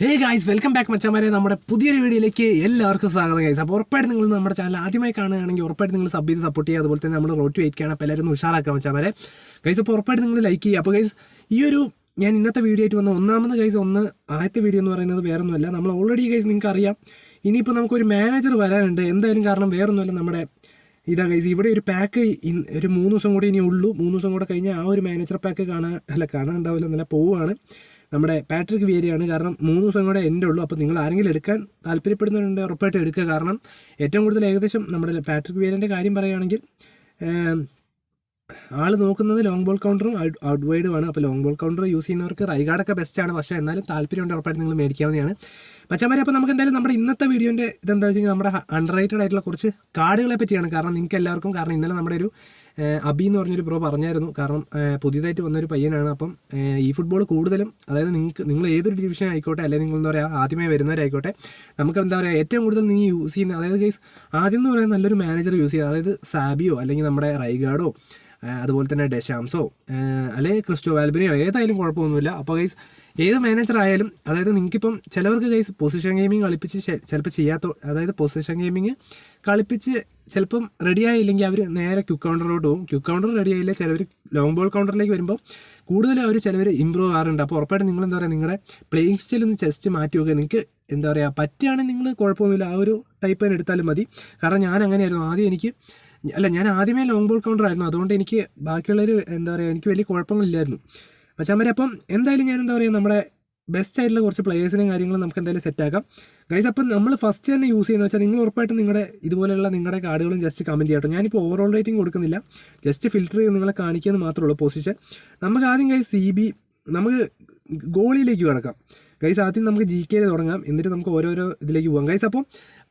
Hey guys, welcome back മച്ചാമാരെ. നമ്മുടെ പുതിയൊരു വീഡിയോയിലേക്ക് എല്ലാവർക്കും സ്വാഗതം ഗൈസ്. അപ്പോൾ ഉറപ്പായിട്ട് നിങ്ങൾ നമ്മുടെ ചാനൽ ആദ്യമായി കാണുകയാണെങ്കിൽ ഉറപ്പായിട്ട് നിങ്ങൾ സബ് ചെയ്ത് സപ്പോർട്ട് ചെയ്യുക. അതുപോലെ തന്നെ നമ്മൾ റോഡ് ടു 8K ആണ്. അപ്പോൾ എല്ലാവരും ഉഷാറാക്കാം മച്ചാമാരെ. ഗൈസ് അപ്പോൾ ഉറപ്പായിട്ട് നിങ്ങൾ ലൈക്ക് ചെയ്യുക. അപ്പോൾ ഗൈസ് ഞാൻ ഇന്നത്തെ വീഡിയോ ആയിട്ട് വന്ന ഒന്നാമത് ഗൈസ് ആദ്യത്തെ വീഡിയോ എന്ന് പറയുന്നത് വേറൊന്നുമല്ല. നമ്മൾ ഓൾറെഡി ഗൈസ് നിങ്ങൾക്ക് അറിയാം, ഇനിയിപ്പോൾ നമുക്കൊരു മാനേജർ വരാനുണ്ട് എന്തായാലും. കാരണം വേറൊന്നുമല്ല, നമ്മുടെ ഇതാ ഗൈസ്, ഇവിടെ ഒരു പാക്ക് ഒരു 3 ദിവസം കൂടി ഇനി ഉള്ളൂ. 3 ദിവസം കൂടെ കഴിഞ്ഞാൽ ആ ഒരു മാനേജർ പാക്ക് കാണാനുണ്ടാവില്ല, നല്ല പോവുകയാണ്. നമ്മുടെ പാട്രിക് വിയേരയാണ്. കാരണം 3 ദിവസം കൂടെ എൻ്റെ ഉള്ളൂ. അപ്പോൾ നിങ്ങൾ ആരെങ്കിലും എടുക്കാൻ താല്പര്യപ്പെടുന്നുണ്ട് ഉറപ്പായിട്ട് എടുക്കുക. കാരണം ഏറ്റവും കൂടുതൽ ഏകദേശം നമ്മുടെ പാട്രിക് വിയേരൻ്റെ കാര്യം പറയുകയാണെങ്കിൽ ആൾ നോക്കുന്നത് ലോങ് ബോൾ കൗണ്ടറും ഔട്ട് വൈഡുമാണ്. അപ്പോൾ ലോങ് ബോൾ കൗണ്ടർ യൂസ് ചെയ്യുന്നവർക്ക് റൈഗാർഡൊക്കെ ബെസ്റ്റാണ്. പക്ഷേ എന്നാലും താല്പര്യമുണ്ട് ഉറപ്പായിട്ട് നിങ്ങൾ മേടിക്കാവുന്നതാണ് മച്ചാമാരെ. അപ്പോൾ നമുക്ക് എന്തായാലും നമ്മുടെ ഇന്നത്തെ വീഡിയോൻ്റെ ഇതെന്താ വെച്ച് കഴിഞ്ഞാൽ നമ്മുടെ അണ്ടർറേറ്റഡ് ആയിട്ടുള്ള കുറച്ച് കാർഡുകളെ പറ്റിയാണ്. കാരണം നിങ്ങൾക്ക് എല്ലാവർക്കും, കാരണം ഇന്നലെ നമ്മുടെ ഒരു അബി എന്ന് പറഞ്ഞൊരു ബ്രോ പറഞ്ഞായിരുന്നു. കാരണം പുതിയതായിട്ട് വന്നൊരു പയ്യനാണ്. അപ്പം ഈ ഫുട്ബോൾ കൂടുതലും, അതായത് നിങ്ങൾ ഏതൊരു ഡിവിഷൻ ആയിക്കോട്ടെ, അല്ലെങ്കിൽ നിങ്ങൾ എന്താ പറയുക ആദ്യമായി വരുന്നവരായിക്കോട്ടെ, നമുക്ക് എന്താ പറയുക ഏറ്റവും കൂടുതൽ നിങ്ങൾ യൂസ് ചെയ്യുന്ന, അതായത് ഗൈസ് ആദ്യം എന്ന് പറയുന്നത് നല്ലൊരു മാനേജർ യൂസ് ചെയ്യുക. അതായത് സാബിയോ അല്ലെങ്കിൽ നമ്മുടെ റൈഗാർഡോ അതുപോലെ തന്നെ ഡെഷാംസോ അല്ലെങ്കിൽ ക്രിസ്റ്റോ വാൽബിനെയോ ഏതായാലും കുഴപ്പമൊന്നുമില്ല. അപ്പോൾ ഗൈസ് ഏത് മാനേജർ ആയാലും, അതായത് നിങ്ങൾക്കിപ്പം ചിലവർക്ക് ഗൈസ് പൊസിഷൻ ഗെയിമിങ് കളിപ്പിച്ച് ചിലപ്പോൾ അതായത് പൊസിഷൻ ഗെയിമിങ് കളിപ്പിച്ച് ചിലപ്പം റെഡി ആയില്ലെങ്കിൽ അവർ നേരെ ക്യുക്ക് കൗണ്ടറിലോട്ട് പോകും. ക്യുക്ക് കൗണ്ടർ റെഡി ആയില്ല, ചിലവർ ലോങ് ബോൾ കൗണ്ടറിലേക്ക് വരുമ്പോൾ കൂടുതലും അവർ ചിലവർ ഇമ്പ്രൂവ് ആകാറുണ്ട്. അപ്പോൾ ഉറപ്പായിട്ട് നിങ്ങൾ എന്താ പറയുക നിങ്ങളുടെ പ്ലേയിങ് സ്റ്റൈൽ ഒന്ന് ജസ്റ്റ് മാറ്റി നോക്കുക. നിങ്ങൾക്ക് എന്താ പറയുക പറ്റുകയാണെങ്കിൽ നിങ്ങൾ കുഴപ്പമൊന്നുമില്ല, ആ ഒരു ടൈപ്പ് തന്നെ എടുത്താലും മതി. കാരണം ഞാൻ അങ്ങനെയായിരുന്നു. ഞാൻ ആദ്യമേ ലോങ് ബോൾ കൗണ്ടർ ആയിരുന്നു. അതുകൊണ്ട് എനിക്ക് ബാക്കിയുള്ളൊരു എന്താ പറയുക എനിക്ക് വലിയ കുഴപ്പങ്ങളില്ലായിരുന്നു മച്ചാമാരെ. അപ്പം എന്തായാലും ഞാൻ എന്താ പറയുക നമ്മുടെ ബെസ്റ്റ് ആയിട്ടുള്ള കുറച്ച് പ്ലേയേഴ്സിനും കാര്യങ്ങളും നമുക്ക് എന്തായാലും സെറ്റാക്കാം ഗൈസ്. അപ്പം നമ്മൾ ഫസ്റ്റ് തന്നെ യൂസ് ചെയ്യുന്നത് വെച്ചാൽ നിങ്ങൾ ഉറപ്പായിട്ടും നിങ്ങളുടെ കാർഡുകളും ജസ്റ്റ് കമൻറ്റ് ചെയ്യട്ടോ. ഞാനിപ്പോൾ ഓവറോൾ റേറ്റിംഗ് കൊടുക്കുന്നില്ല, ജസ്റ്റ് ഫിൽറ്റർ ചെയ്ത് നിങ്ങളെ കാണിക്കുന്നത് മാത്രമേ ഉള്ളൂ പൊസിഷൻ. നമുക്ക് ആദ്യം ഗൈസ് നമുക്ക് ഗോളിയിലേക്ക് കിടക്കാം ഗൈസ്. ആദ്യം നമുക്ക് GK തുടങ്ങാം, എന്നിട്ട് നമുക്ക് ഓരോരോ ഇതിലേക്ക് പോകാം ഗൈസ്. അപ്പം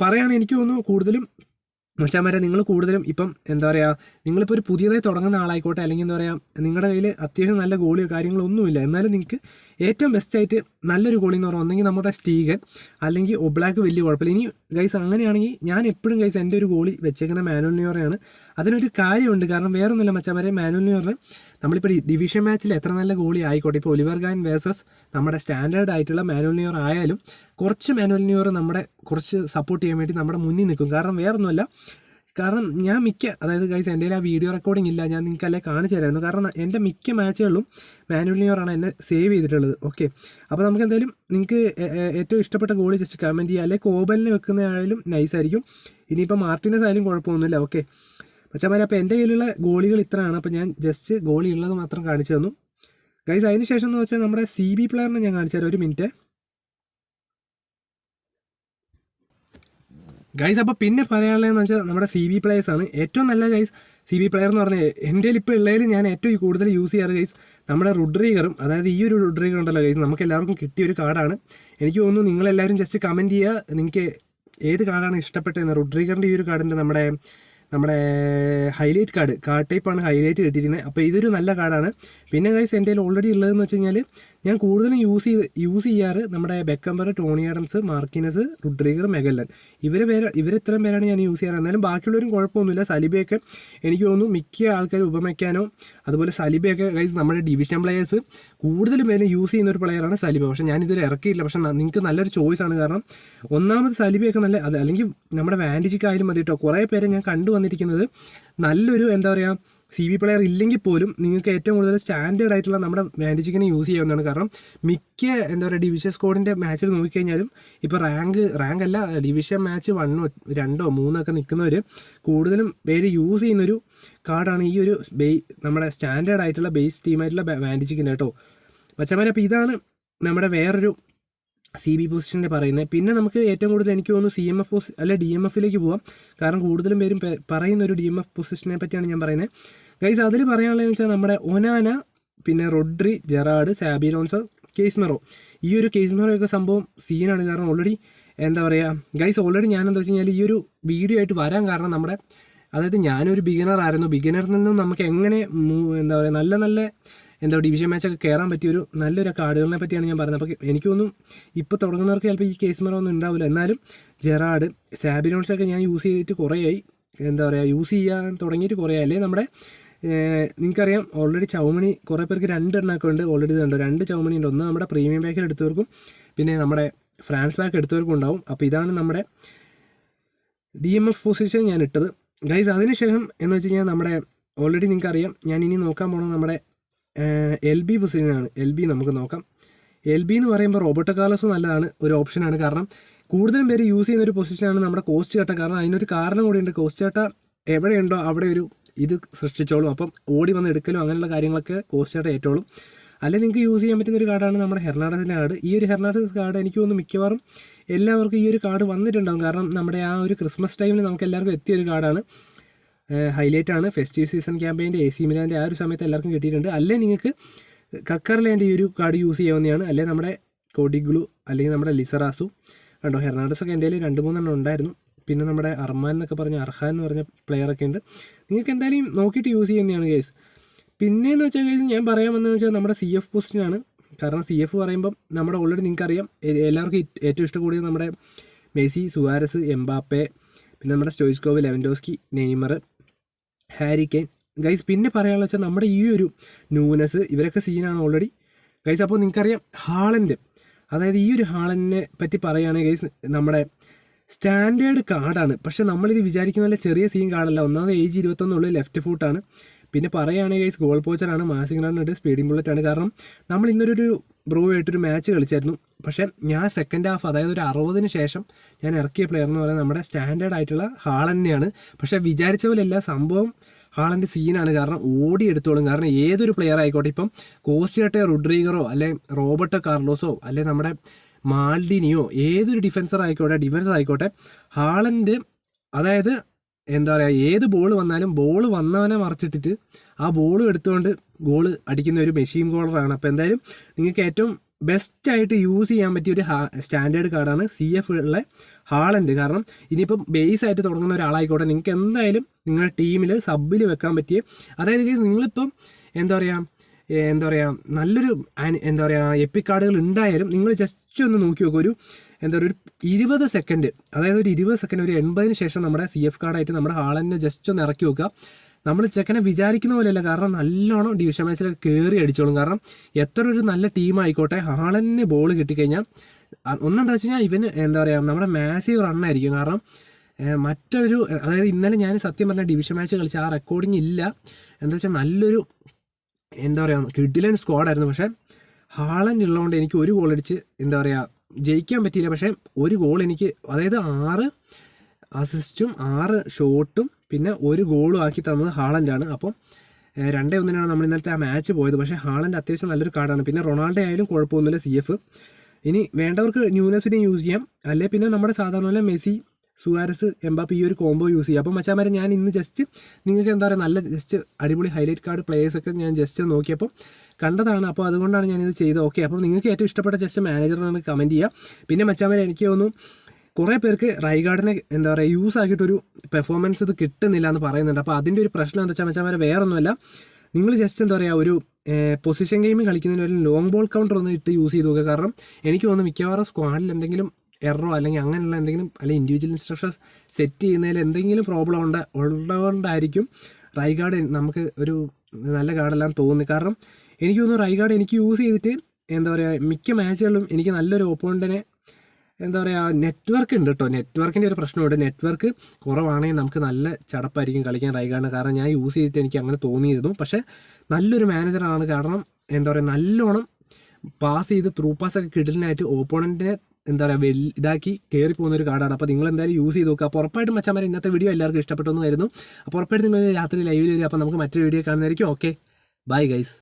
പറയുകയാണെങ്കിൽ എനിക്ക് തോന്നുന്നു കൂടുതലും മച്ചാമാരെ നിങ്ങൾ കൂടുതലും ഇപ്പം എന്താ പറയുക നിങ്ങളിപ്പോൾ ഒരു പുതിയതായി തുടങ്ങുന്ന ആളായിക്കോട്ടെ, അല്ലെങ്കിൽ എന്താ പറയുക നിങ്ങളുടെ കയ്യിൽ അത്യാവശ്യം നല്ല ഗോളിയോ കാര്യങ്ങളോ ഒന്നുമില്ല, എന്നാലും നിങ്ങൾക്ക് ഏറ്റവും ബെസ്റ്റായിട്ട് നല്ലൊരു ഗോളി എന്ന് പറയുന്നത് ഒന്നെങ്കിൽ നമ്മുടെ സ്റ്റീഗൻ അല്ലെങ്കിൽ ഒബ്ലാക്ക് വലിയ കുഴപ്പമില്ല. ഇനി ഗൈസ് അങ്ങനെയാണെങ്കിൽ ഞാൻ എപ്പോഴും ഗൈസ് എൻ്റെ ഒരു ഗോളി വെച്ചേക്കുന്ന മാനുവൽ ന്യൂറയാണ്. അതിനൊരു കാര്യമുണ്ട്, കാരണം വേറൊന്നുമില്ല മച്ചാമാരെ, മാനുവൽ ന്യൂറിന് നമ്മളിപ്പോൾ ഡിവിഷൻ മാച്ചിൽ എത്ര നല്ല ഗോളി ആയിക്കോട്ടെ, ഇപ്പോൾ ഒലിവർ ഗാൻ വേഴ്സസ് നമ്മുടെ സ്റ്റാൻഡേർഡ് ആയിട്ടുള്ള മാനുവൽ ന്യൂർ ആയാലും കുറച്ച് മാനുവൽ ന്യൂർ നമ്മുടെ കുറച്ച് സപ്പോർട്ട് ചെയ്യാൻ വേണ്ടി നമ്മുടെ മുന്നിൽ നിൽക്കും. കാരണം വേറൊന്നുമല്ല, കാരണം ഞാൻ അതായത് ഗൈസ് എൻ്റെ ആ വീഡിയോ റെക്കോർഡിംഗ് ഇല്ല, ഞാൻ നിങ്ങൾക്ക് അല്ലേ കാണിച്ചു തരായിരുന്നു. കാരണം എൻ്റെ മിക്ക മാച്ചുകളിലും മാനുവൽ ന്യൂറാണ് എന്നെ സേവ് ചെയ്തിട്ടുള്ളത്. ഓക്കെ, അപ്പോൾ നമുക്ക് എന്തായാലും നിങ്ങൾക്ക് ഏറ്റവും ഇഷ്ടപ്പെട്ട ഗോളി ജസ്റ്റ് കമൻറ്റ് ചെയ്യുക, അല്ലെങ്കിൽ കോബലിനെ വെക്കുന്നതായാലും നൈസായിരിക്കും. ഇനിയിപ്പോൾ മാർട്ടിനസ് ആയാലും കുഴപ്പമൊന്നുമില്ല. ഓക്കെ മച്ചാമാരെ, അപ്പോൾ എൻ്റെ കയ്യിലുള്ള ഗോളികൾ ഇത്രയാണ്. അപ്പോൾ ഞാൻ ജസ്റ്റ് ഗോളി ഉള്ളത് മാത്രം കാണിച്ചു തന്നു ഗൈസ്. അതിന് ശേഷം എന്ന് വെച്ചാൽ നമ്മുടെ CB പ്ലെയറിനെ ഞാൻ കാണിച്ചു തരാം, ഒരു മിനിറ്റ് ഗൈസ്. അപ്പോൾ പിന്നെ പറയാനുള്ളതെന്ന് വെച്ചാൽ നമ്മുടെ CB പ്ലേയേഴ്സാണ് ഏറ്റവും നല്ല ഗൈസ്. CB പ്ലെയർ എന്ന് പറഞ്ഞാൽ എൻ്റെ ഇപ്പോൾ ഉള്ളതിൽ ഞാൻ ഏറ്റവും കൂടുതൽ യൂസ് ചെയ്യാറ് ഗൈസ് നമ്മുടെ റുഡ്രീഗറും, അതായത് ഈ ഒരു റുഡ്രീഗർ ഉണ്ടല്ലോ ഗൈസ്, നമുക്ക് എല്ലാവർക്കും കിട്ടിയൊരു കാർഡാണ്. എനിക്ക് തോന്നുന്നു നിങ്ങളെല്ലാവരും ജസ്റ്റ് കമൻറ്റ് ചെയ്യുക നിങ്ങൾക്ക് ഏത് കാർഡാണ് ഇഷ്ടപ്പെട്ടതെന്ന്. റുഡ്രീഗറിൻ്റെ ഈ ഒരു കാർഡിൻ്റെ നമ്മുടെ ഹൈലൈറ്റ് കാർഡ് ടൈപ്പാണ് ഹൈലൈറ്റ് കിട്ടിയിരിക്കുന്നത്. അപ്പോൾ ഇതൊരു നല്ല കാർഡാണ്. പിന്നെ ഗൈസ് എൻ്റെ കയ്യിൽ ഓൾറെഡി ഉള്ളതെന്ന് വെച്ച് കഴിഞ്ഞാൽ ഞാൻ കൂടുതലും യൂസ് ചെയ്യാറ് നമ്മുടെ Beckenbauer, Tony Adams, Marquinhos, Rudiger, മെഗല്ലൻ, ഇവരിത്രയും പേരാണ് ഞാൻ യൂസ് ചെയ്യാറ്. എന്നാലും ബാക്കിയുള്ളവരും കുഴപ്പമൊന്നുമില്ല. സലിബയൊക്കെ എനിക്ക് തോന്നുന്നു മിക്ക ആൾക്കാർ ഉപമയ്ക്കാനോ അതുപോലെ സലിബയൊക്കെ ഗൈസ് നമ്മുടെ ഡിവിഷൻ പ്ലെയേഴ്സ് കൂടുതലും പേര് യൂസ് ചെയ്യുന്ന ഒരു പ്ലെയറാണ് സലിബ. പക്ഷേ ഞാനിതുവരെ ഇറക്കിയിട്ടില്ല. പക്ഷേ നിങ്ങൾക്ക് നല്ലൊരു ചോയ്സാണ്. കാരണം ഒന്നാമത് സലിബയൊക്കെ നല്ല അല്ലെങ്കിൽ നമ്മുടെ വാൻഡിജിക്കായാലും മതി കേട്ടോ. കുറേ പേരെ ഞാൻ കണ്ടുവന്നിരിക്കുന്നത് നല്ലൊരു എന്താ പറയുക CB പ്ലെയർ ഇല്ലെങ്കിൽ പോലും നിങ്ങൾക്ക് ഏറ്റവും കൂടുതൽ സ്റ്റാൻഡേർഡ് ആയിട്ടുള്ള നമ്മുടെ വാൻഡിജിക്കിനെ യൂസ് ചെയ്യാവുന്നതാണ്. കാരണം മിക്ക എന്താ പറയുക ഡിവിഷൻ സ്കോഡിൻ്റെ മാച്ചിൽ നോക്കിക്കഴിഞ്ഞാലും ഇപ്പോൾ റാങ്ക് അല്ല ഡിവിഷൻ മാച്ച് 1, 2, 3 ഒക്കെ നിൽക്കുന്നവർ കൂടുതലും പേര് യൂസ് ചെയ്യുന്നൊരു കാർഡാണ് ഈ ഒരു നമ്മുടെ സ്റ്റാൻഡേർഡ് ആയിട്ടുള്ള ബേസ് ടീമായിട്ടുള്ള വാൻഡിജിക്കിൻ്റെ കേട്ടോ മച്ചമാരെ. അപ്പോൾ ഇതാണ് നമ്മുടെ വേറൊരു CB പൊസിഷൻ്റെ പറയുന്നത്. പിന്നെ നമുക്ക് ഏറ്റവും കൂടുതൽ എനിക്ക് തോന്നുന്നു CMF അല്ല DMFിലേക്ക് പോകാം. കാരണം കൂടുതലും പേരും പറയുന്ന ഒരു DMF പൊസിഷനെ പറ്റിയാണ് ഞാൻ പറയുന്നത് ഗൈസ്. അതിൽ പറയാനുള്ളതെന്ന് വെച്ചാൽ നമ്മുടെ ഒനാന, പിന്നെ റോഡ്രി, ജെറാഡ്, സാബി ലോൺസോ, കേസ്മെറോ. ഈ ഒരു കേസ്മെറോയൊക്കെ സംഭവം സീനാണ്. കാരണം ഓൾറെഡി എന്താ പറയുക ഗൈസ്, ഓൾറെഡി ഞാനെന്താ വെച്ച് കഴിഞ്ഞാൽ ഈ ഒരു വീഡിയോ ആയിട്ട് വരാൻ കാരണം അതായത് ഞാനൊരു ബിഗിനറിൽ നിന്നും നമുക്ക് എങ്ങനെ എന്താ പറയുക നല്ല ഡിവിഷൻ മാച്ചൊക്കെ കയറാൻ പറ്റിയൊരു നല്ലൊരു കാർഡുകളെ പറ്റിയാണ് ഞാൻ പറയുന്നത്. അപ്പോൾ എനിക്ക് തോന്നുന്നു ഇപ്പോൾ തുടങ്ങുന്നവർക്ക് ചിലപ്പോൾ ഈ കേസ്മെറോ ഒന്നും ഉണ്ടാവില്ല. എന്നാലും ജെറാഡ്, സാബി ലോൺസൊക്കെ ഞാൻ യൂസ് ചെയ്തിട്ട് കുറേയായി, എന്താ പറയുക യൂസ് ചെയ്യാൻ തുടങ്ങിയിട്ട് കുറേ. അല്ലെങ്കിൽ നമ്മുടെ നിങ്ങൾക്കറിയാം ഓൾറെഡി ചൗമണി കുറേ പേർക്ക് 2 എണ്ണമൊക്കെ ഉണ്ട്. ഓൾറെഡി ഇതുണ്ടോ 2 ചൗമണി ഉണ്ട്. ഒന്ന് നമ്മുടെ പ്രീമിയം പാക്കിൽ എടുത്തവർക്കും പിന്നെ നമ്മുടെ ഫ്രാൻസ് പാക്ക് എടുത്തവർക്കും ഉണ്ടാവും. അപ്പോൾ ഇതാണ് നമ്മുടെ DMF പൊസിഷൻ ഞാൻ ഇട്ടത് ഗൈസ്. അതിനുശേഷം എന്ന് വെച്ച് കഴിഞ്ഞാൽ നമ്മുടെ ഓൾറെഡി നിങ്ങൾക്കറിയാം ഞാൻ ഇനി നോക്കാൻ പോകുന്നത് നമ്മുടെ LB പൊസിഷനാണ്. LB നമുക്ക് നോക്കാം. LB എന്ന് പറയുമ്പോൾ റോബർട്ടോ കാർലോസ് നല്ലതാണ്, ഒരു ഓപ്ഷനാണ്. കാരണം കൂടുതലും പേര് യൂസ് ചെയ്യുന്ന ഒരു പൊസിഷനാണ് നമ്മുടെ കോസ്റ്റ് കട്ട. കാരണം അതിനൊരു കാരണം കൂടിയുണ്ട്. കോസ്റ്റ് കട്ട എവിടെയുണ്ടോ അവിടെ ഒരു ഇത് സൃഷ്ടിച്ചോളും. അപ്പം ഓടി വന്ന് എടുക്കലും അങ്ങനെയുള്ള കാര്യങ്ങളൊക്കെ കോസ്റ്റ് കട്ട ഏറ്റോളും. അല്ലെങ്കിൽ നിങ്ങൾക്ക് യൂസ് ചെയ്യാൻ പറ്റുന്ന ഒരു കാർഡാണ് നമ്മുടെ ഹെർണാണ്ടസിൻ്റെ കാർഡ്. ഈ ഒരു ഹെർണാണ്ടസ് കാർഡ് എനിക്ക് തോന്നുന്നു മിക്കവാറും എല്ലാവർക്കും ഈ ഒരു കാർഡ് വന്നിട്ടുണ്ടാകും. കാരണം നമ്മുടെ ആ ഒരു ക്രിസ്മസ് ടൈമിൽ നമുക്ക് എല്ലാവർക്കും എത്തിയൊരു കാർഡാണ്. ഹൈലൈറ്റ് ആണ്. ഫെസ്റ്റീവ് സീസൺ ക്യാമ്പയിൻ്റെ AC മിലാൻ്റെ ആ ഒരു സമയത്ത് എല്ലാവർക്കും കിട്ടിയിട്ടുണ്ട്. അല്ലെങ്കിൽ നിങ്ങൾക്ക് കക്കർലാൻഡ് ഈ ഒരു കാർഡ് യൂസ് ചെയ്യാവുന്നതാണ്. അല്ലെങ്കിൽ നമ്മുടെ കോഡിഗ്ലു അല്ലെങ്കിൽ നമ്മുടെ ലിസറാസു കണ്ടോ. ഹെർണാണ്ടസ് ഒക്കെ എൻ്റെ 2-3 എണ്ണം ഉണ്ടായിരുന്നു. പിന്നെ നമ്മുടെ അർമാൻ എന്നൊക്കെ പറഞ്ഞ അർഹാൻ എന്ന് പറഞ്ഞ പ്ലെയറൊക്കെ ഉണ്ട്. നിങ്ങൾക്ക് എന്തായാലും നോക്കിയിട്ട് യൂസ് ചെയ്യുന്നതാണ് ഗൈസ്. പിന്നെയെന്ന് വെച്ചാൽ ഗൈസ് ഞാൻ പറയാൻ വന്നതെന്ന് വെച്ചാൽ നമ്മുടെ CF പൊസിഷനാണ്. കാരണം CF പറയുമ്പം നമ്മുടെ ഓൾറെഡി നിങ്ങൾക്കറിയാം എല്ലാവർക്കും ഏറ്റവും ഇഷ്ടം കൂടിയത് നമ്മുടെ മെസ്സി, സുവാരസ്, എംബാപ്പെ, പിന്നെ നമ്മുടെ Stoichkov, Lewandowski, Neymar, Harry Kane guys. പിന്നെ പറയാനുള്ള വെച്ചാൽ നമ്മുടെ ഈ ഒരു നൂനസ് ഇവരൊക്കെ സീനാണ് ഓൾറെഡി ഗൈസ്. അപ്പോൾ നിങ്ങൾക്കറിയാം ഹാളൻഡ്, അതായത് ഈ ഒരു ഹാളൻഡിനെ പറ്റി പറയുകയാണെങ്കിൽ ഗൈസ് നമ്മുടെ സ്റ്റാൻഡേർഡ് കാർഡാണ്. പക്ഷേ നമ്മളിത് വിചാരിക്കുന്ന പോലെ ചെറിയ സീൻ കാർഡല്ല. ഒന്നാമത് ഏജ് 21 ലെഫ്റ്റ് ഫൂട്ടാണ്. പിന്നെ പറയുകയാണെങ്കിൽ ഗൈസ് ഗോൾ പോച്ചറാണ്, മാസിംഗ് റണ്ണുണ്ട്, സ്പീഡിംഗ് ബുള്ളറ്റാണ്. കാരണം നമ്മൾ ഇന്നൊരു ബ്രോയായിട്ടൊരു മാച്ച് കളിച്ചായിരുന്നു. പക്ഷേ ഞാൻ സെക്കൻഡ് ഹാഫ് അതായത് ഒരു 60-ന് ശേഷം ഞാൻ ഇറക്കിയ പ്ലെയർ എന്ന് പറയുന്നത് നമ്മുടെ സ്റ്റാൻഡേർഡ് ആയിട്ടുള്ള ഹാളൻഡിനെയാണ്. പക്ഷേ വിചാരിച്ച പോലെ എല്ലാ സംഭവം ഹാളൻ്റെ സീനാണ്. കാരണം ഓടി എടുത്തോളും. കാരണം ഏതൊരു പ്ലെയർ ആയിക്കോട്ടെ, ഇപ്പം കോസ്റ്റിയട്ടെ റുഡ്രീഗറോ അല്ലെ റോബർട്ടോ കാർലോസോ അല്ലെ നമ്മുടെ മാൽഡിനിയോ ഏതൊരു ഡിഫൻസർ ആയിക്കോട്ടെ ഹാളൻഡ് അതായത് എന്താ പറയുക ഏത് ബോൾ വന്നാലും ബോൾ വന്നവനെ മറിച്ചിട്ടിട്ട് ആ ബോൾ എടുത്തുകൊണ്ട് ഗോൾ അടിക്കുന്ന ഒരു മെഷീൻ ഗോളറാണ്. അപ്പോൾ എന്തായാലും നിങ്ങൾക്ക് ഏറ്റവും ബെസ്റ്റായിട്ട് യൂസ് ചെയ്യാൻ പറ്റിയ ഒരു സ്റ്റാൻഡേർഡ് കാർഡാണ് CF ഉള്ള ഹാളൻഡ്. കാരണം ഇനിയിപ്പം ബേസ് ആയിട്ട് തുടങ്ങുന്ന ഒരാളായിക്കോട്ടെ നിങ്ങൾക്ക് എന്തായാലും നിങ്ങളുടെ ടീമിൽ സബിൽ വെക്കാൻ പറ്റിയ, അതായത് നിങ്ങളിപ്പം എന്താ പറയുക നല്ലൊരു എപ്പിക് കാർഡുകൾ ഉണ്ടായാലും നിങ്ങൾ ജസ്റ്റ് ഒന്ന് നോക്കി നോക്കുക. ഒരു 20 സെക്കൻഡ്, അതായത് ഒരു 20 സെക്കൻഡ്, ഒരു 80-ന് ശേഷം നമ്മുടെ CF കാർഡായിട്ട് നമ്മുടെ ഹാളൻഡിനെ ജസ്റ്റ് ഒന്ന് ഇറക്കി വെക്കുക. നമ്മൾ ചെക്കനെ വിചാരിക്കുന്ന പോലെയല്ല. കാരണം നല്ലോണം ഡിവിഷൻ മാച്ചിലൊക്കെ കയറി അടിച്ചോളും. കാരണം എത്ര ഒരു നല്ല ടീമായിക്കോട്ടെ ഹാളൻഡിന് ബോൾ കിട്ടിക്കഴിഞ്ഞാൽ ഒന്നെന്താ വെച്ച് കഴിഞ്ഞാൽ ഇവന് നമ്മുടെ മാസീവ് റണ്ണായിരിക്കും. കാരണം മറ്റൊരു അതായത് ഇന്നലെ ഞാൻ സത്യം പറഞ്ഞാൽ ഡിവിഷൻ മാച്ച് കളിച്ച ആ റെക്കോർഡിങ് ഇല്ല. എന്താ വെച്ചാൽ നല്ലൊരു കിഡിലൻ സ്ക്വാഡായിരുന്നു. പക്ഷേ ഹാളൻഡ് ഉള്ളതുകൊണ്ട് എനിക്ക് ഒരു ഗോൾ അടിച്ച് ജയിക്കാൻ പറ്റിയില്ല. പക്ഷേ ഒരു ഗോൾ എനിക്ക്, അതായത് 6 അസിസ്റ്റും 6 ഷോട്ടും പിന്നെ ഒരു ഗോളും ആക്കി തന്നത് ഹാളൻഡാണ്. അപ്പം 2-1 നമ്മൾ ഇന്നലത്തെ ആ മാച്ച് പോയത്. പക്ഷേ ഹാളൻഡ് അത്യാവശ്യം നല്ലൊരു കാർഡാണ്. പിന്നെ റൊണാൾഡോ ആയാലും കുഴപ്പമൊന്നുമില്ല CF. ഇനി വേണ്ടവർക്ക് ന്യൂനസിനെ യൂസ് ചെയ്യാം. അല്ലെ പിന്നെ നമ്മുടെ സാധാരണ പോലെ മെസ്സി, സുവാരസ്, എംബാപ്പെ ഈ ഒരു കോംബോ യൂസ് ചെയ്യുക. അപ്പം മച്ചാമാരെ ഞാൻ ഇന്ന് ജസ്റ്റ് നിങ്ങൾക്ക് നല്ല ജസ്റ്റ് അടിപൊളി ഹൈലൈറ്റ് കാർഡ് പ്ലേയേഴ്സൊക്കെ ഞാൻ ജസ്റ്റ് നോക്കിയപ്പോൾ കണ്ടതാണ്. അപ്പോൾ അതുകൊണ്ടാണ് ഞാനിത് ചെയ്തത്. ഓക്കെ, അപ്പോൾ നിങ്ങൾക്ക് ഏറ്റവും ഇഷ്ടപ്പെട്ട ജസ്റ്റ് മാനേജറിനാണ് കമൻറ്റ് ചെയ്യുക. പിന്നെ മച്ചാമാരെ എനിക്ക് തോന്നുന്നു കുറേ പേർക്ക് റൈഗാർഡിനെ യൂസ് ആക്കിയിട്ടൊരു പെർഫോമൻസ് ഇത് കിട്ടുന്നില്ല എന്ന് പറയുന്നുണ്ട്. അപ്പോൾ അതിൻ്റെ ഒരു പ്രശ്നം എന്താ വെച്ചാൽ മച്ചാമാരെ വേറെ ഒന്നുമല്ല, നിങ്ങൾ ജസ്റ്റ് ഒരു പൊസിഷൻ ഗെയിം കളിക്കുന്നതിന് ഒരു ലോങ് ബോൾ കൗണ്ടർ ഒന്ന് ഇട്ട് യൂസ് ചെയ്ത് നോക്കുക. കാരണം എനിക്ക് തോന്നുന്നു മിക്കവാറും സ്ക്വാഡിൽ എന്തെങ്കിലും എററോ അല്ലെങ്കിൽ അങ്ങനെയുള്ള എന്തെങ്കിലും അല്ലെങ്കിൽ ഇൻഡിവിജ്വൽ ഇൻസ്ട്രക്ഷൻസ് സെറ്റ് ചെയ്യുന്നതിൽ എന്തെങ്കിലും പ്രോബ്ലം ഉള്ളതുകൊണ്ടായിരിക്കും റൈഗാർഡ് നമുക്ക് ഒരു നല്ല കാർഡെല്ലാം തോന്നുന്നത്. കാരണം എനിക്ക് തോന്നുന്നു റൈഗാർഡ് എനിക്ക് യൂസ് ചെയ്തിട്ട് മിക്ക മാച്ചുകളിലും എനിക്ക് നല്ലൊരു ഓപ്പോണൻറ്റിനെ നെറ്റ്വർക്ക് ഉണ്ട് കേട്ടോ. നെറ്റ്വർക്കിൻ്റെ ഒരു പ്രശ്നമുണ്ട്. നെറ്റ്വർക്ക് കുറവാണെങ്കിൽ നമുക്ക് നല്ല ചടപ്പായിരിക്കും കളിക്കാൻ റൈഗാർഡിന്. കാരണം ഞാൻ യൂസ് ചെയ്തിട്ട് എനിക്ക് അങ്ങനെ തോന്നിയിരുന്നു. പക്ഷേ നല്ലൊരു മാനേജറാണ്. കാരണം നല്ലോണം പാസ് ചെയ്ത് ത്രൂ പാസ്സൊക്കെ കിടലിനായിട്ട് ഓപ്പോണൻറ്റിനെ ഇതാക്കി കയറി പോകുന്ന ഒരു കാർഡാണ്. അപ്പോൾ നിങ്ങൾ എന്തായാലും യൂസ് ചെയ്ത് നോക്കുക. അപ്പോൾ ഉറപ്പായിട്ടും മച്ചാമാരെ ഇന്നത്തെ വീഡിയോ എല്ലാവർക്കും ഇഷ്ടപ്പെട്ടെന്നായിരുന്നു. അപ്പോൾ ഉറപ്പായിട്ടും നിങ്ങൾ രാത്രി ലൈവിൽ വരിക. അപ്പോൾ നമുക്ക് മറ്റൊരു വീഡിയോ കാണുന്നതായിരിക്കും. Okay, bye guys.